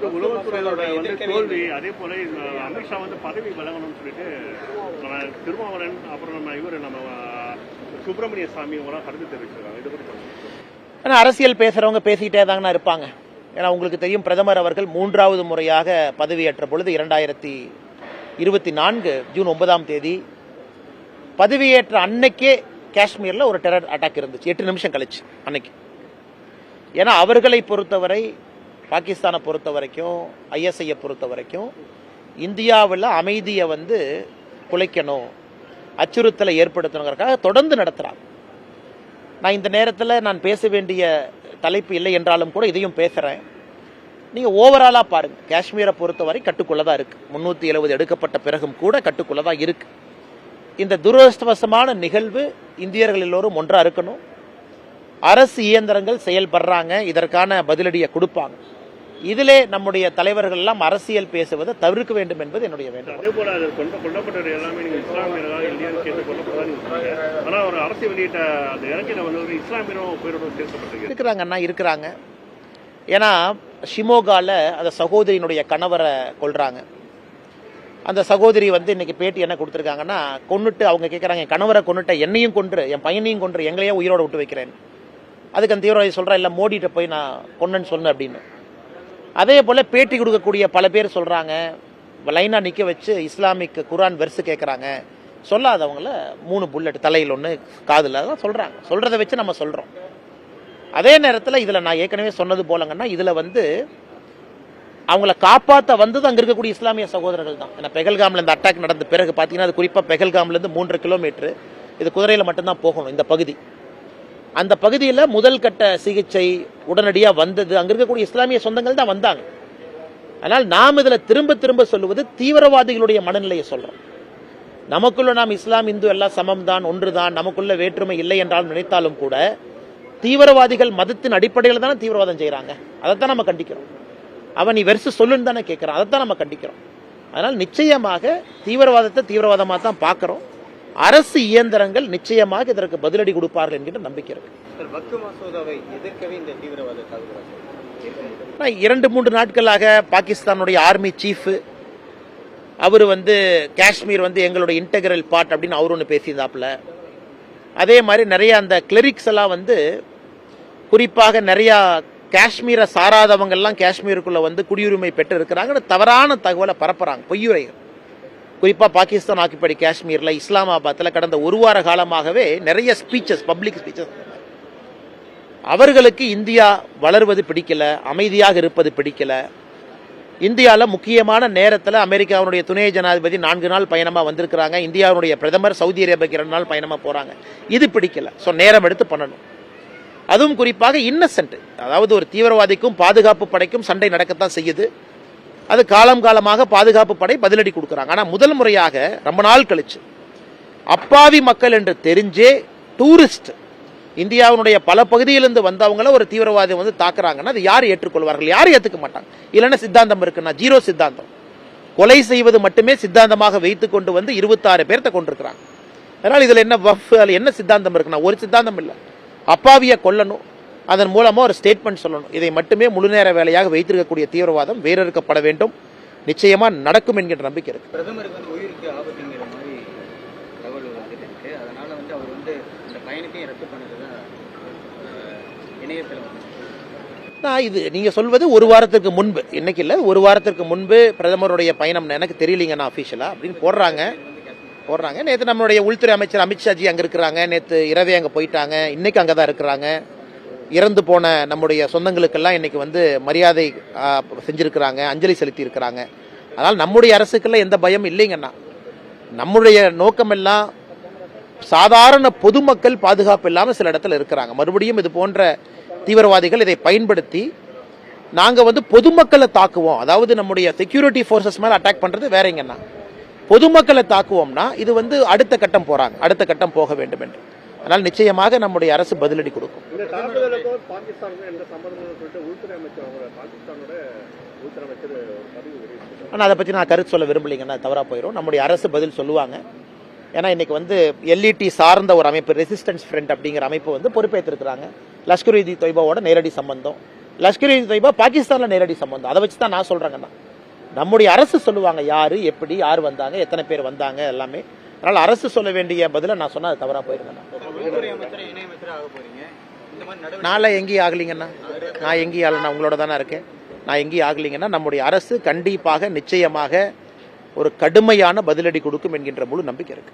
வந்து உளவுத்துறையோட வந்து தோல்வி, அதே போல அமித்ஷா வந்து பதவி விலகணும்னு சொல்லிட்டு நம்ம திருமாவளவன், அப்புறம் நம்ம சுப்பிரமணிய சாமி எல்லாம் கருத்து தெரிவிச்சிருக்காங்க. இது பற்றி ஆனால் அரசியல் பேசுறவங்க பேசிக்கிட்டே தாங்கண்ணா இருப்பாங்க. ஏன்னா உங்களுக்கு தெரியும், பிரதமர் அவர்கள் 3வது முறையாக பதவியேற்ற பொழுது 2024 ஜூன் 9ஆம் தேதி பதவியேற்ற அன்னைக்கே காஷ்மீரில் ஒரு டெரர் அட்டாக் இருந்துச்சு, 8 நிமிஷம் கழிச்சு அன்னைக்கு. ஏன்னா அவர்களை பொறுத்தவரை, பாகிஸ்தானை பொறுத்த வரைக்கும், ஐஎஸ்ஐயை பொறுத்த வரைக்கும் இந்தியாவில் அமைதியை வந்து குலைக்கணும், அச்சுறுத்தலை ஏற்படுத்தணுங்கிறதுக்காக தொடர்ந்து நடத்துகிறாங்க. நான் இந்த நேரத்தில் நான் பேச வேண்டிய தலைப்பு இல்லை என்றாலும் கூட இதையும் பேசுகிறேன். நீங்கள் ஓவராலாக பாருங்கள், காஷ்மீரை பொறுத்தவரை கட்டுக்குள்ளே தான் இருக்குது. 370 எடுக்கப்பட்ட பிறகும் கூட கட்டுக்குள்ளே தான் இருக்குது. இந்த துரதிர்ஷ்டவசமான நிகழ்வு இந்தியர்கள் எல்லோரும் ஒன்றாக இருக்கணும். அரசு இயந்திரங்கள் செயல்படுறாங்க, இதற்கான பதிலடியை கொடுப்பாங்க. இதிலே நம்முடைய தலைவர்கள் எல்லாம் அரசியல் பேசுவதை தவிர்க்க வேண்டும் என்பது என்னுடைய வேண்டுகோள். அதே போல கொல்லப்பட்டவர் எல்லாமே நீங்கள் இஸ்லாமியர்களாக இல்லையான்னு கேட்டு கொல்லப்பட்டதாக, ஆனால் ஒரு அரசு வெளியிட்ட அந்த இறக்கையில் வந்து ஒரு இஸ்லாமியரும் பேரோட சேர்க்கப்பட்டிருக்கு இருக்கிறாங்கன்னா இருக்கிறாங்க. ஏன்னா ஷிமோகால அந்த சகோதரியினுடைய கணவரை கொல்றாங்க. அந்த சகோதரி வந்து இன்னைக்கு பேட்டி என்ன கொடுத்துருக்காங்கன்னா, கொன்னுட்டு அவங்க கேட்குறாங்க, என் கணவரை கொன்னுட்ட, என்னையும் கொன்று, என் பையனையும் கொன்று, எங்களையே உயிரோட விட்டு வைக்கிறேன். அதுக்கு அந்த தீவிரவாதி சொல்கிறா, இல்லை மோடிட்ட போய் நான் கொன்னேன்னு சொன்னேன் அப்படின்னு. அதே போல் பேட்டி கொடுக்கக்கூடிய பல பேர் சொல்கிறாங்க, லைனாக நிற்க வச்சு இஸ்லாமிக் குரான் வெர்ஸு கேட்குறாங்க. சொல்லாதவங்கள 3 புல்லட், தலையில் 1 காதில் தான் சொல்கிறாங்க. சொல்கிறத வச்சு நம்ம சொல்கிறோம். அதே நேரத்தில் இதில் நான் ஏற்கனவே சொன்னது போலங்கன்னா, இதில் வந்து அவங்கள காப்பாற்ற வந்தது அங்கே இருக்கக்கூடிய இஸ்லாமிய சகோதரர்கள் தான். ஏன்னா பெகல்காமில் இந்த அட்டாக் நடந்த பிறகு பார்த்தீங்கன்னா, அது குறிப்பாக பெகல்காம்லேருந்து 3 கிலோமீட்டர், இது குதிரையில் மட்டும்தான் போகணும் இந்த பகுதி. அந்த பகுதியில் முதல் கட்ட சிகிச்சை உடனடியாக வந்தது அங்கே இருக்கக்கூடிய இஸ்லாமிய சொந்தங்கள் தான் வந்தாங்க. ஆனால் நாம் இதில் திரும்ப திரும்ப சொல்லுவது தீவிரவாதிகளுடைய மனநிலையை சொல்கிறோம். நமக்குள்ள நாம் இஸ்லாம் இந்து எல்லாம் சமம் தான், ஒன்று தான், நமக்குள்ள வேற்றுமை இல்லை என்றாலும் நினைத்தாலும் கூட தீவிரவாதிகள் மதத்தின் அடிப்படையில் தானே தீவிரவாதம் செய்கிறாங்க. அதைத்தான் நம்ம கண்டிக்கிறோம். அவன் நீ வெறுசு சொல்லுன்னு தானே கேட்குறான், அதைத்தான் நம்ம கண்டிக்கிறோம். அதனால் நிச்சயமாக தீவிரவாதத்தை தீவிரவாதமாக தான் பார்க்குறோம். அரசு இயந்திரங்கள் நிச்சயமாக இதற்கு பதிலடி கொடுப்பார்கள் என்கிற நம்பிக்கை இருக்கு. 2-3 நாட்களாக பாகிஸ்தானுடைய ஆர்மி சீஃப் அவர் வந்து காஷ்மீர் வந்து எங்களுடைய இன்டெகிரல் பார்ட் அப்படின்னு அவர் ஒன்று பேசியிருந்தாப்புல. அதே மாதிரி நிறைய அந்த கிளரிக்ஸ் எல்லாம் வந்து குறிப்பாக நிறையா காஷ்மீரை சாராதவங்கெல்லாம் காஷ்மீருக்குள்ள வந்து குடியுரிமை பெற்று இருக்கிறாங்க தவறான தகவலை பரப்புறாங்க, பொய்யுரைகள். குறிப்பாக பாகிஸ்தான் ஆக்கிப்படி காஷ்மீரில் இஸ்லாமாபாத்தில் கடந்த 1 வார காலமாகவே நிறைய ஸ்பீச்சஸ், பப்ளிக் ஸ்பீச்சஸ். அவர்களுக்கு இந்தியா வளர்வது பிடிக்கல, அமைதியாக இருப்பது பிடிக்கல. இந்தியாவில் முக்கியமான நேரத்தில் அமெரிக்காவுடைய துணை ஜனாதிபதி 4 நாள் பயணமாக வந்திருக்கிறாங்க. இந்தியாவுடைய பிரதமர் சவுதி அரேபியாவுக்கு 2 நாள் பயணமாக போகிறாங்க. இது பிடிக்கல. ஸோ நேரம் எடுத்து பண்ணணும். அதுவும் குறிப்பாக இன்னசென்ட், அதாவது ஒரு தீவிரவாதிக்கும் பாதுகாப்பு படைக்கும் சண்டை நடக்கத்தான் செய்யுது. அது காலம் காலமாக பாதுகாப்பு படை பதிலடி கொடுக்குறாங்க. ஆனால் முதல் முறையாக ரொம்ப நாள் கழிச்சு அப்பாவி மக்கள் என்று தெரிஞ்சே டூரிஸ்ட் இந்தியாவினுடைய பல பகுதியிலிருந்து வந்தவங்கள ஒரு தீவிரவாதி வந்து தாக்குறாங்கன்னா அது யார் ஏற்றுக்கொள்வார்கள்? யாரும் ஏற்றுக்க மாட்டாங்க. இல்லைன்னா சித்தாந்தம் இருக்குன்னா ஜீரோ சித்தாந்தம். கொலை செய்வது மட்டுமே சித்தாந்தமாக வைத்துக் கொண்டு வந்து 26 பேர்த்த கொண்டிருக்கிறாங்க. அதனால் இதில் என்ன வஃப், என்ன சித்தாந்தம் இருக்குன்னா ஒரு சித்தாந்தம் இல்லை. அப்பாவியை கொல்லணும், அதன் மூலமாக ஒரு ஸ்டேட்மெண்ட் சொல்லணும். இதை மட்டுமே முழுநேர வேலையாக வைத்திருக்கக்கூடிய தீவிரவாதம் வேறறுக்கப்பட வேண்டும். நிச்சயமாக நடக்கும் என்கிற நம்பிக்கை இருக்கு. பிரதமருக்கு வந்து உயிருக்கு ஆபத்துங்கிற மாதிரி தகவல் வந்துருக்கு. அதனால வந்து அவர் வந்து இந்த பயணத்தையும் ரத்து பண்ணதுதான் இணையத்தில் நான் இது நீங்கள் சொல்வது 1 வாரத்திற்கு முன்பு, இன்னைக்கு இல்லை, 1 வாரத்திற்கு முன்பு பிரதமருடைய பயணம் எனக்கு தெரியலீங்கண்ணா அஃபீஷியலாக அப்படின்னு போடுறாங்க. நேற்று நம்மளுடைய உள்துறை அமைச்சர் அமித்ஷாஜி அங்கே இருக்கிறாங்க. நேற்று இரவே அங்கே போயிட்டாங்க. இன்னைக்கு அங்கே தான் இருக்கிறாங்க. இறந்து போன நம்முடைய சொந்தங்களுக்கெல்லாம் இன்னைக்கு வந்து மரியாதை செஞ்சிருக்கிறாங்க, அஞ்சலி செலுத்தி இருக்கிறாங்க. அதனால் நம்முடைய அரசுக்கெல்லாம் எந்த பயம் இல்லைங்கண்ணா. நம்முடைய நோக்கமெல்லாம் சாதாரண பொதுமக்கள் பாதுகாப்பு இல்லாமல் சில இடத்துல இருக்கிறாங்க. மறுபடியும் இது போன்ற தீவிரவாதிகள் இதை பயன்படுத்தி நாங்கள் வந்து பொதுமக்களை தாக்குவோம், அதாவது நம்முடைய செக்யூரிட்டி ஃபோர்ஸஸ் மேலே அட்டாக் பண்ணுறது வேறங்கண்ணா. பொதுமக்களை தாக்குவோம்னா இது வந்து அடுத்த கட்டம் போகிறாங்க, அடுத்த கட்டம் போக வேண்டும் என்று. அதனால் நிச்சயமாக நம்முடைய அரசு பதிலடி கொடுக்கும். ஆனால் அதை பற்றி நான் கருத்து சொல்ல விரும்பலைங்கன்னா தவறாக போயிடும். நம்முடைய அரசு பதில் சொல்லுவாங்க. ஏன்னா இன்னைக்கு வந்து எல்இடி சார்ந்த ஒரு அமைப்பு, ரெசிஸ்டன்ஸ் ஃப்ரண்ட் அப்படிங்கிற அமைப்பு வந்து பொறுப்பேற்றிருக்கிறாங்க. லஷ்கர்-இ-தொய்பாவோட நேரடி சம்பந்தம். லஷ்கர் இ தொய்பா பாகிஸ்தானில் நேரடி சம்பந்தம். அதை வச்சு தான் நான் சொல்கிறேங்கண்ணா. நம்முடைய அரசு சொல்லுவாங்க யார் எப்படி யார் வந்தாங்க எத்தனை பேர் வந்தாங்க எல்லாமே. அதனால் அரசு சொல்ல வேண்டிய பதிலை நான் சொன்னால் அது தவறாக போயிருங்கண்ணா. நான்லாம் எங்கேயும் ஆகலிங்கண்ணா. நான் எங்கேயும் ஆகலைண்ணா, உங்களோட தானே இருக்கேன். நான் எங்கேயும் ஆகலிங்கன்னா நம்முடைய அரசு கண்டிப்பாக நிச்சயமாக ஒரு கடுமையான பதிலடி கொடுக்கும் என்கின்ற முழு நம்பிக்கை இருக்கு.